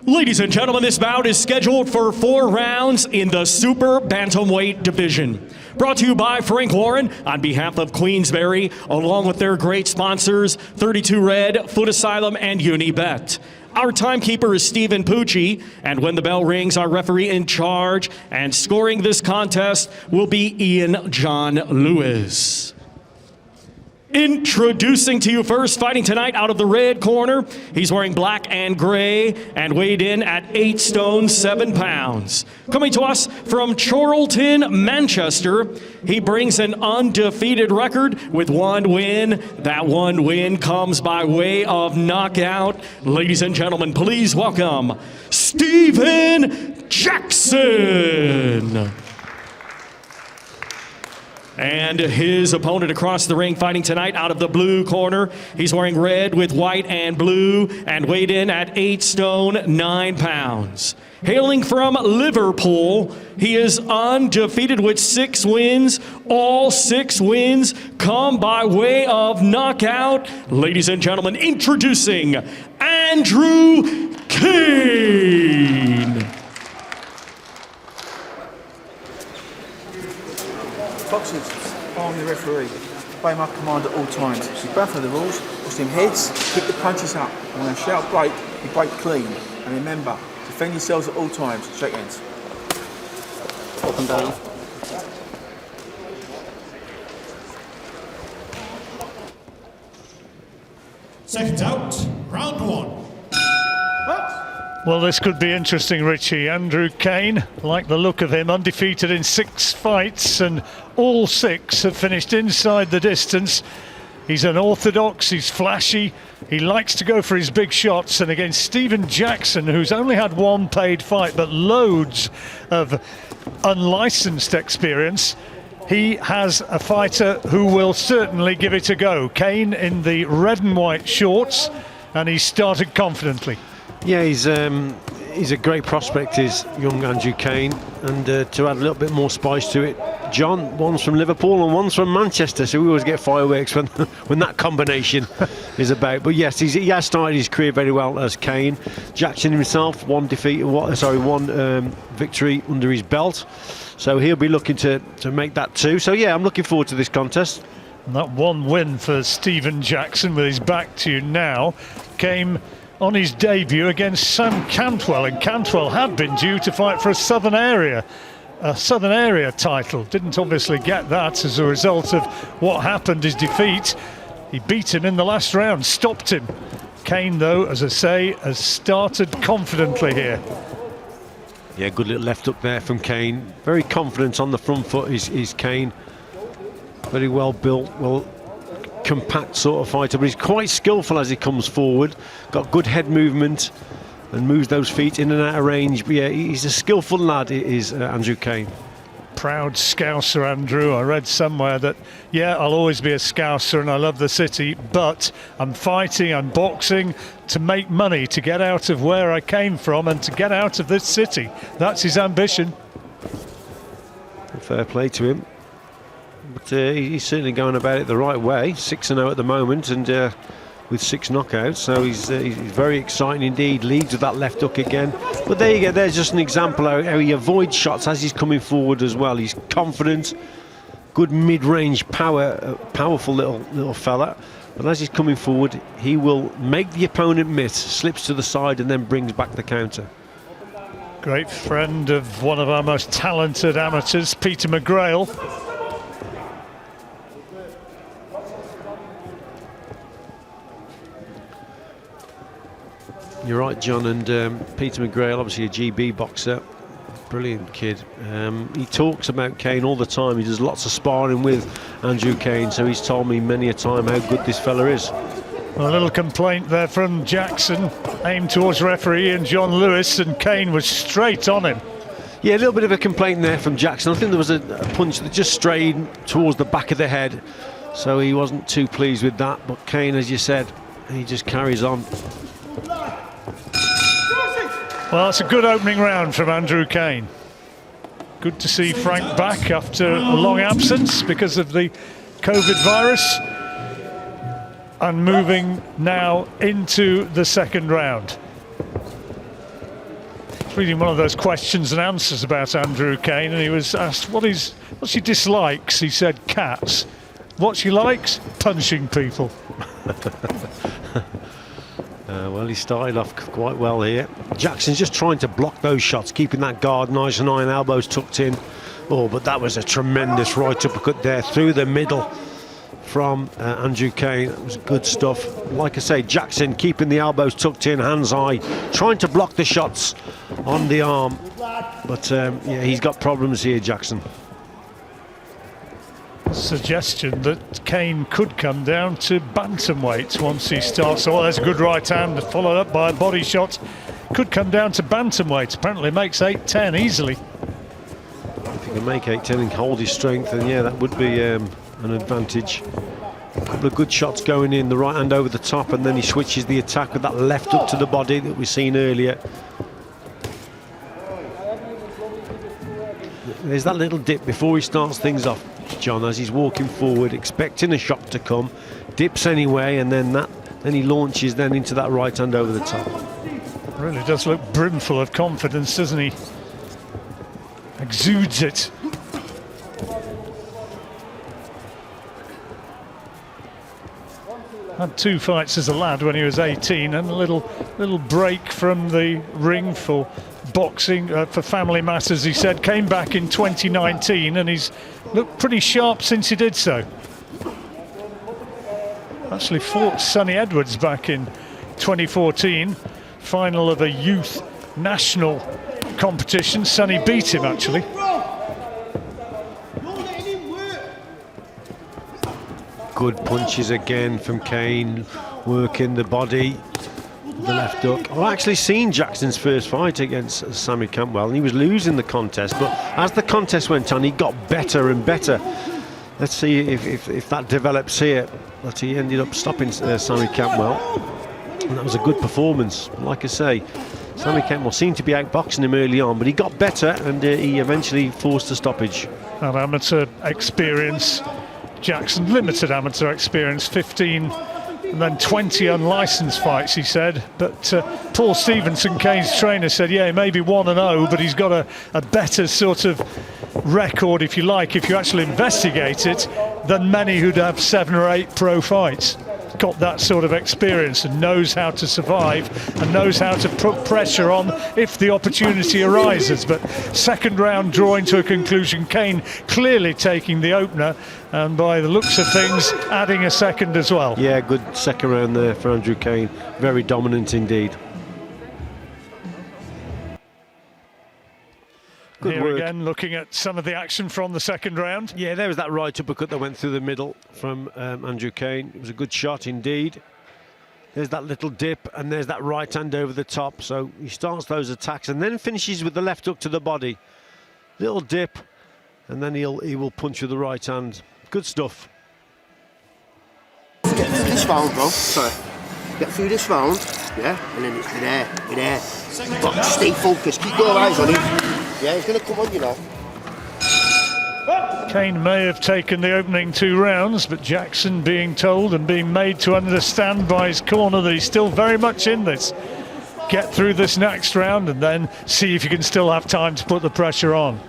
Ladies and gentlemen, this bout is scheduled for 4 rounds in the Super Bantamweight division. Brought to you by Frank Warren on behalf of Queensberry, along with their great sponsors, 32 Red, Foot Asylum, and Unibet. Our timekeeper is Stephen Pucci, and when the bell rings, our referee in charge and scoring this contest will be Ian John Lewis. Introducing to you first, fighting tonight out of the red corner. He's wearing black and gray and weighed in at 8 stone 7 pounds. Coming to us from Chorlton, Manchester, he brings an undefeated record with 1 win. That 1 win comes by way of knockout. Ladies and gentlemen, please welcome Stephen Jackson. And his opponent across the ring fighting tonight out of the blue corner. He's wearing red with white and blue and weighed in at 8 stone 9 pounds. Hailing from Liverpool, he is undefeated with 6 wins. All 6 wins come by way of knockout. Ladies and gentlemen, introducing Andrew Cain. Boxers, I'm the referee. Obey my command at all times. So both of the rules, push them heads, kick the punches up. And when I shout break, you break clean. And remember, defend yourselves at all times. Shake hands. Up and down. Seconds out, round 1. Well, this could be interesting, Richie. Andrew Cain, like the look of him, undefeated in 6 fights, and all 6 have finished inside the distance. He's unorthodox, he's flashy, he likes to go for his big shots, and against Stephen Jackson, who's only had 1 paid fight, but loads of unlicensed experience, he has a fighter who will certainly give it a go. Cain in the red and white shorts, and he started confidently. Yeah, he's a great prospect, is young Andrew Cain, and to add a little bit more spice to it, John, one's from Liverpool and one's from Manchester, so we always get fireworks when when that combination is about. But yes, he has started his career very well as Cain. Jackson himself, 1 victory under his belt, so he'll be looking to make that 2. So yeah, I'm looking forward to this contest. And that 1 win for Stephen Jackson, with his back to you now, came on his debut against Sam Cantwell, and Cantwell had been due to fight for a Southern Area title. Didn't obviously get that as a result of what happened, his defeat. He beat him in the last round, stopped him. Cain, though, as I say, has started confidently here. Yeah, good little left up there from Cain. Very confident on the front foot is Cain. Very well built, well compact sort of fighter, but he's quite skillful as he comes forward. Got good head movement and moves those feet in and out of range. But yeah, he's a skillful lad, is Andrew Cain. Proud Scouser, Andrew. I read somewhere that, yeah, I'll always be a Scouser and I love the city, but I'm fighting, I'm boxing to make money, to get out of where I came from and to get out of this city. That's his ambition. Fair play to him. But he's certainly going about it the right way. 6-0 at the moment, and with 6 knockouts, so he's very exciting indeed. Leads with that left hook again. But there you go. There's just an example how he avoids shots as he's coming forward as well. He's confident, good mid-range power, powerful little fella. But as he's coming forward, he will make the opponent miss, slips to the side, and then brings back the counter. Great friend of one of our most talented amateurs, Peter McGrail. You're right, John, and Peter McGrail, obviously a GB boxer, brilliant kid. He talks about Cain all the time. He does lots of sparring with Andrew Cain, so he's told me many a time how good this fella is. Well, a little complaint there from Jackson, aimed towards referee Ian John Lewis, and Cain was straight on him. Yeah, a little bit of a complaint there from Jackson. I think there was a punch that just strayed towards the back of the head, so he wasn't too pleased with that. But Cain, as you said, he just carries on. Well, it's a good opening round from Andrew Cain. Good to see Frank back after a long absence because of the COVID virus. And moving now into the second round. reading one of those questions and answers about Andrew Cain, and he was asked what's he dislikes. He said cats. What she likes? Punching people. Well, he started off quite well here. Jackson's just trying to block those shots, keeping that guard nice and high and elbows tucked in. Oh, but that was a tremendous right uppercut there through the middle from Andrew Cain. It was good stuff. Like I say, Jackson keeping the elbows tucked in, hands high, trying to block the shots on the arm. But yeah, he's got problems here, Jackson. Suggestion that Cain could come down to bantamweight once he starts. Oh, there's a good right hand followed up by a body shot. Could come down to bantamweight. Apparently makes 8-10 easily. If he can make 8-10 and hold his strength, then yeah, that would be an advantage. A couple of good shots going in, the right hand over the top, and then he switches the attack with that left hook to the body that we've seen earlier. There's that little dip before he starts things off, John, as he's walking forward, expecting a shot to come, dips anyway, and then he launches then into that right hand over the top. Really does look brimful of confidence, doesn't he? Exudes it. Had 2 fights as a lad when he was 18, and a little break from the ring for boxing, for family matters, he said. Came back in 2019 and he's looked pretty sharp since he did so. Actually fought Sonny Edwards back in 2014, final of a youth national competition. Sonny beat him actually. Good punches again from Cain, working the body, the left hook. I've actually seen Jackson's first fight against Sammy Campbell, and he was losing the contest, but as the contest went on, he got better and better. Let's see if that develops here. But he ended up stopping Sammy Campbell, and that was a good performance. Like I say, Sammy Campbell seemed to be outboxing him early on, but he got better, and he eventually forced a stoppage. That amateur experience, Jackson, limited amateur experience, 15 and then 20 unlicensed fights, he said. But Paul Stevenson, Cain's trainer, said, yeah, he may be 1-0, but he's got a better sort of record, if you like, if you actually investigate it, than many who'd have 7 or 8 pro fights. Got that sort of experience and knows how to survive and knows how to put pressure on if the opportunity arises. But second round drawing to a conclusion, Cain clearly taking the opener, and by the looks of things adding a second as well. Yeah, good second round there for Andrew Cain, very dominant indeed. Good Here work. again, looking at some of the action from the second round. Yeah, there was that right uppercut that went through the middle from Andrew Cain. It was a good shot indeed. There's that little dip, and there's that right hand over the top. So he starts those attacks and then finishes with the left hook to the body. Little dip, and then he will punch with the right hand. Good stuff. Get through this round, bro. Sorry. Get through this round, yeah, and then it's in there. But stay focused, keep your eyes on him. Yeah, he's going to come on, you know. Cain may have taken the opening 2 rounds, but Jackson being told and being made to understand by his corner that he's still very much in this. Get through this next round and then see if you can still have time to put the pressure on.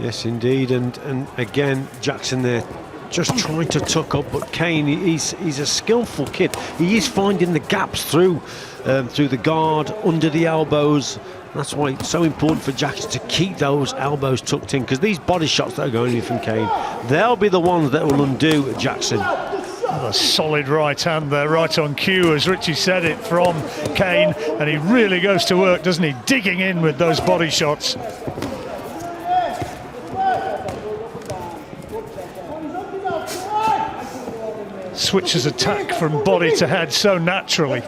Yes, indeed, and again, Jackson there just trying to tuck up, but Cain, he's a skillful kid. He is finding the gaps through the guard, under the elbows. That's why it's so important for Jackson to keep those elbows tucked in, because these body shots that are going in from Cain, they'll be the ones that will undo Jackson. A solid right hand there, right on cue, as Richie said it, from Cain, and he really goes to work, doesn't he? Digging in with those body shots. Switches attack from body to head so naturally.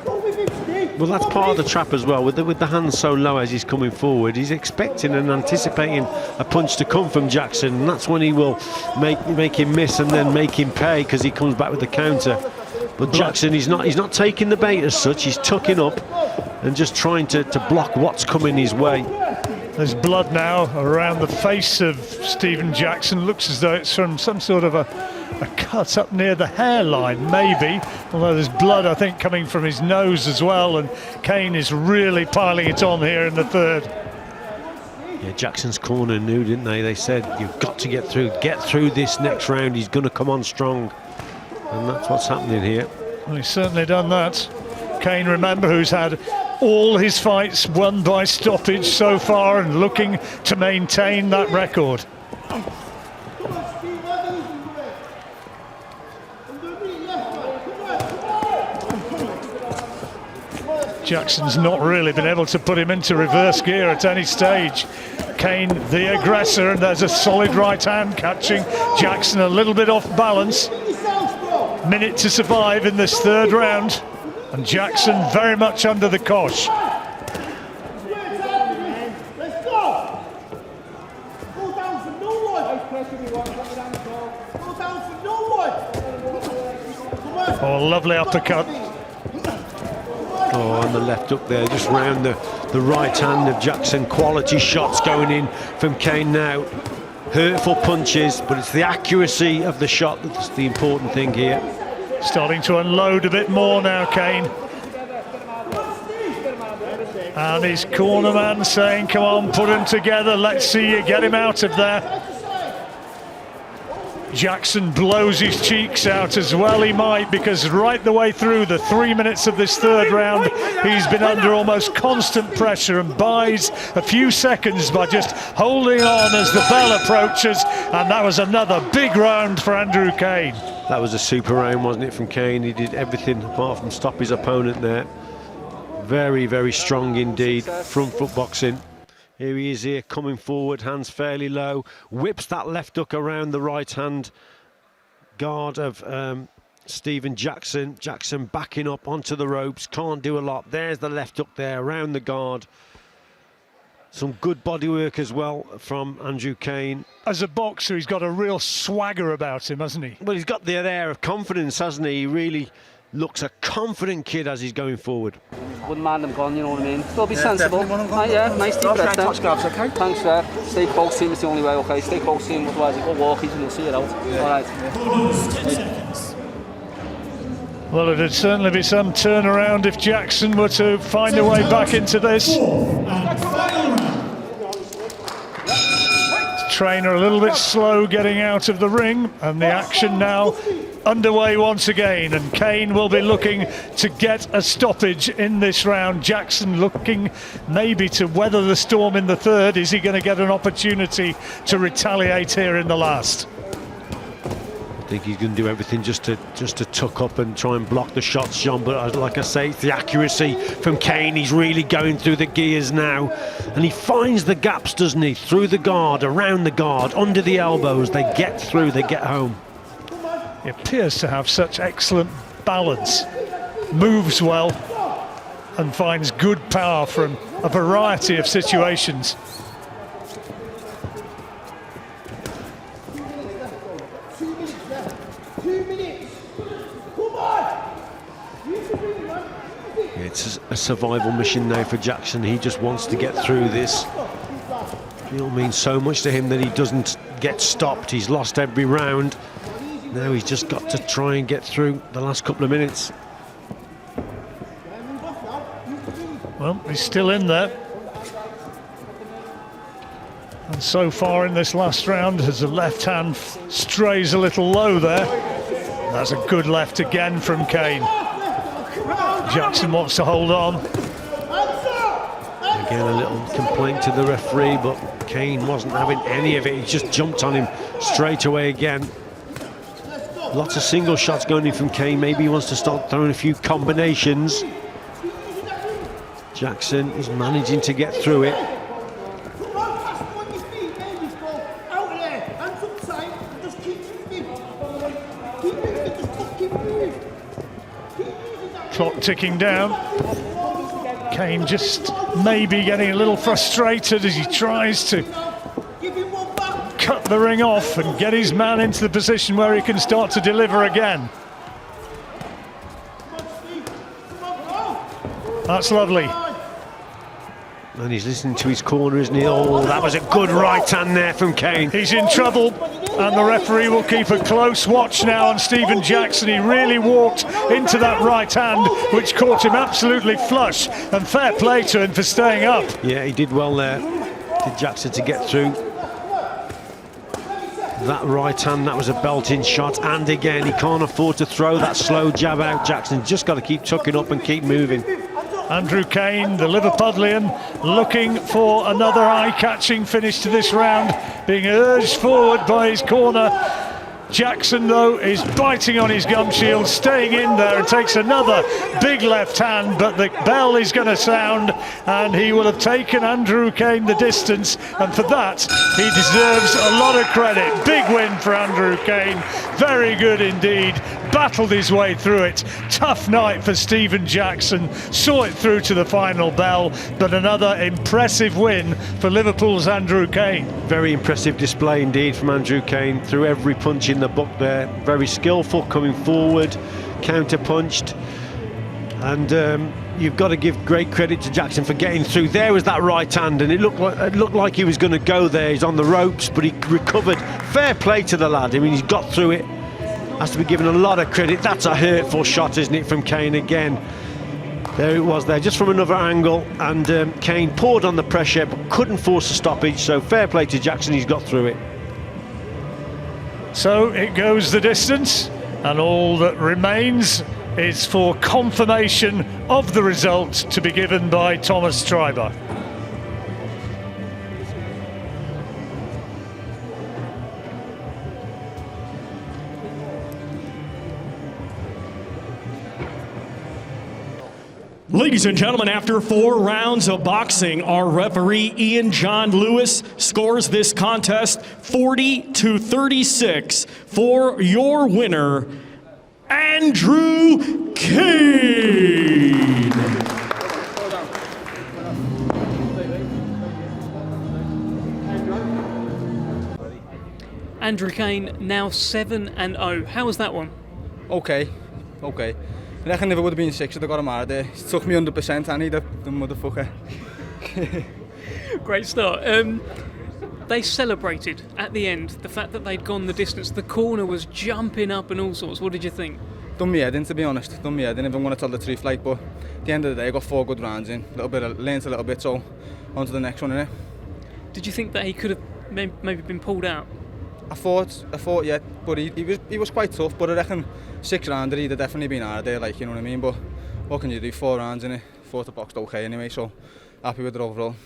Well, that's part of the trap as well. With the hands so low as he's coming forward, he's expecting and anticipating a punch to come from Jackson, and that's when he will make him miss and then make him pay, because he comes back with the counter. But Jackson, he's not taking the bait as such. He's tucking up and just trying to block what's coming his way. There's blood now around the face of Stephen Jackson. Looks as though it's from some sort of a cut up near the hairline, maybe. Although there's blood, I think, coming from his nose as well. And Cain is really piling it on here in the third. Yeah, Jackson's corner knew, didn't they? They said, you've got to get through this next round. He's going to come on strong. And that's what's happening here. Well, he's certainly done that. Cain, remember, who's had all his fights won by stoppage so far and looking to maintain that record. Jackson's not really been able to put him into reverse gear at any stage. Cain, the aggressor, and there's a solid right hand catching Jackson a little bit off balance. Minute to survive in this third round, and Jackson very much under the cosh. Oh, lovely uppercut. Oh, on the left up there, just round the right hand of Jackson. Quality shots going in from Cain now. Hurtful punches, but it's the accuracy of the shot that's the important thing here. Starting to unload a bit more now, Cain. And his corner man saying, come on, put him together, let's see you get him out of there. Jackson blows his cheeks out as well he might, because right the way through the 3 minutes of this third round, he's been under almost constant pressure and buys a few seconds by just holding on as the bell approaches. And that was another big round for Andrew Cain. That was a super round, wasn't it, from Cain? He did everything apart from stop his opponent there. Very, very strong indeed. Front foot boxing. Here he is here, coming forward, hands fairly low, whips that left hook around the right-hand guard of Stephen Jackson. Jackson backing up onto the ropes, can't do a lot. There's the left hook there, around the guard. Some good body work as well from Andrew Cain. As a boxer, he's got a real swagger about him, hasn't he? Well, he's got the air of confidence, hasn't he? He really looks a confident kid as he's going forward. Wouldn't mind them gone, you know what I mean? Still be sensible. Yeah, nice deep breath there. Touch gloves, okay? Thanks, sir. Stay close to him, it's the only way, okay? Stay close to him, otherwise you'll walk and you'll see it out. Yeah. All right. 10 seconds. Well, it'd certainly be some turnaround if Jackson were to find a way back into this. And final round. Trainer a little bit slow getting out of the ring, and the action now underway once again, and Cain will be looking to get a stoppage in this round. Jackson looking maybe to weather the storm in the third. Is he going to get an opportunity to retaliate here in the last? I think he's going to do everything just to tuck up and try and block the shots, John. But like I say, it's the accuracy from Cain. He's really going through the gears now, and he finds the gaps, doesn't he? Through the guard, around the guard, under the elbows. They get through, they get home. He appears to have such excellent balance, moves well, and finds good power from a variety of situations. It's a survival mission now for Jackson. He just wants to get through this. It'll mean so much to him that he doesn't get stopped. He's lost every round. Now he's just got to try and get through the last couple of minutes. Well, he's still in there. And so far in this last round, as the left hand strays a little low there, that's a good left again from Cain. Jackson wants to hold on. Again, a little complaint to the referee, but Cain wasn't having any of it. He just jumped on him straight away again. Lots of single shots going in from Cain. Maybe he wants to start throwing a few combinations. Jackson is managing to get through it. Clock ticking down. Cain just maybe getting a little frustrated as he tries to cut the ring off and get his man into the position where he can start to deliver again. That's lovely. And he's listening to his corner, isn't he? Oh, that was a good right hand there from Cain. He's in trouble, and the referee will keep a close watch now on Stephen Jackson. He really walked into that right hand, which caught him absolutely flush, and fair play to him for staying up. Yeah, he did well there, did Jackson, to get through that right hand. That was a belting shot, and again, he can't afford to throw that slow jab out. Jackson's just got to keep tucking up and keep moving. Andrew Cain, the Liverpudlian, looking for another eye-catching finish to this round, being urged forward by his corner. Jackson, though, is biting on his gum shield, staying in there, and takes another big left hand, but the bell is going to sound, and he will have taken Andrew Cain the distance, and for that he deserves a lot of credit. Big win for Andrew Cain, very good indeed, battled his way through it. Tough night for Stephen Jackson, saw it through to the final bell, but another impressive win for Liverpool's Andrew Cain. Very impressive display indeed from Andrew Cain, threw every punch in the book there, very skillful coming forward, counter punched, and you've got to give great credit to Jackson for getting through. There was that right hand, and it looked like he was going to go there. He's on the ropes, but he recovered. Fair play to the lad. I mean, he's got through it. Has to be given a lot of credit. That's a hurtful shot, isn't it, from Cain again. There it was there, just from another angle, and Cain poured on the pressure but couldn't force a stoppage, so fair play to Jackson, he's got through it. So it goes the distance, and all that remains is for confirmation of the result to be given by Thomas Treiber. Ladies and gentlemen, after 4 rounds of boxing, our referee Ian John Lewis scores this contest 40-36 for your winner, Andrew Cain. Andrew Cain now 7-0. How was that one? Okay. I reckon if it would have been 6, I'd have got him out of there. It took me 100%, Annie, the motherfucker. Great start. They celebrated at the end the fact that they'd gone the distance. The corner was jumping up and all sorts. What did you think? Done me head in, to be honest. Done me head in, if I'm going to tell the truth. But at the end of the day, I got 4 good rounds in. Learned a little bit, so on to the next one, innit? Did you think that he could have maybe been pulled out? I thought, yeah, but he was quite tough. But I reckon 6 rounder, he'd have definitely been out of there, like, you know what I mean. But what can you do? 4 rounds in it, 4 to boxed okay anyway. So happy with it overall.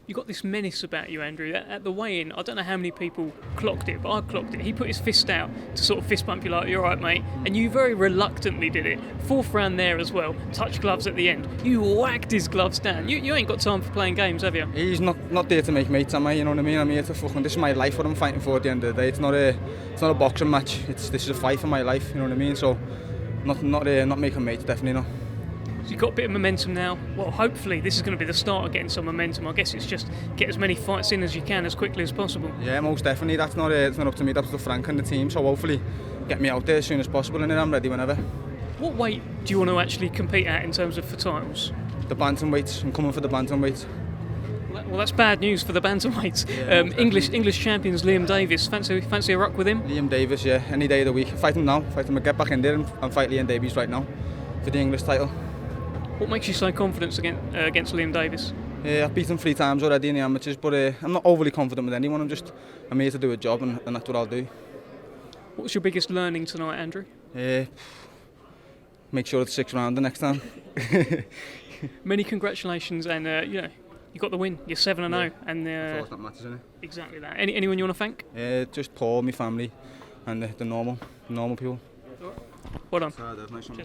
You got this menace about you, Andrew. At the weigh-in, I don't know how many people clocked it, but I clocked it. He put his fist out to sort of fist bump you like, "You're right, mate," and you very reluctantly did it. 4th round there as well. Touch gloves at the end. You whacked his gloves down. You ain't got time for playing games, have you? He's not there to make mates, am I? You know what I mean? I'm here to fucking. This is my life. What I'm fighting for at the end of the day. It's not a boxing match. This is a fight for my life. You know what I mean? So not making mates. Definitely not. So you've got a bit of momentum now. Well, hopefully this is going to be the start of getting some momentum. I guess it's just get as many fights in as you can as quickly as possible. Yeah, most definitely. That's not it's not up to me. That's up to Frank and the team. So hopefully get me out there as soon as possible, and then I'm ready whenever. What weight do you want to actually compete at in terms of for titles? The bantamweights. I'm coming for the bantamweights. Well, that's bad news for the bantamweights. Yeah, English champions Liam Davis. Fancy a ruck with him? Liam Davis, yeah. Any day of the week. Fight him now. I get back in there and fight Liam Davis right now for the English title. What makes you so confident against Liam Davis? I've beaten him 3 times already in the amateurs, but I'm not overly confident with anyone. I'm here to do a job, and that's what I'll do. What was your biggest learning tonight, Andrew? Make sure it's 6 round the next time. Many congratulations, and you got the win. You're 7-0, yeah. and that matters, isn't it? Exactly that. Anyone you want to thank? Just Paul, my family, and the normal people. Well done. Nice one.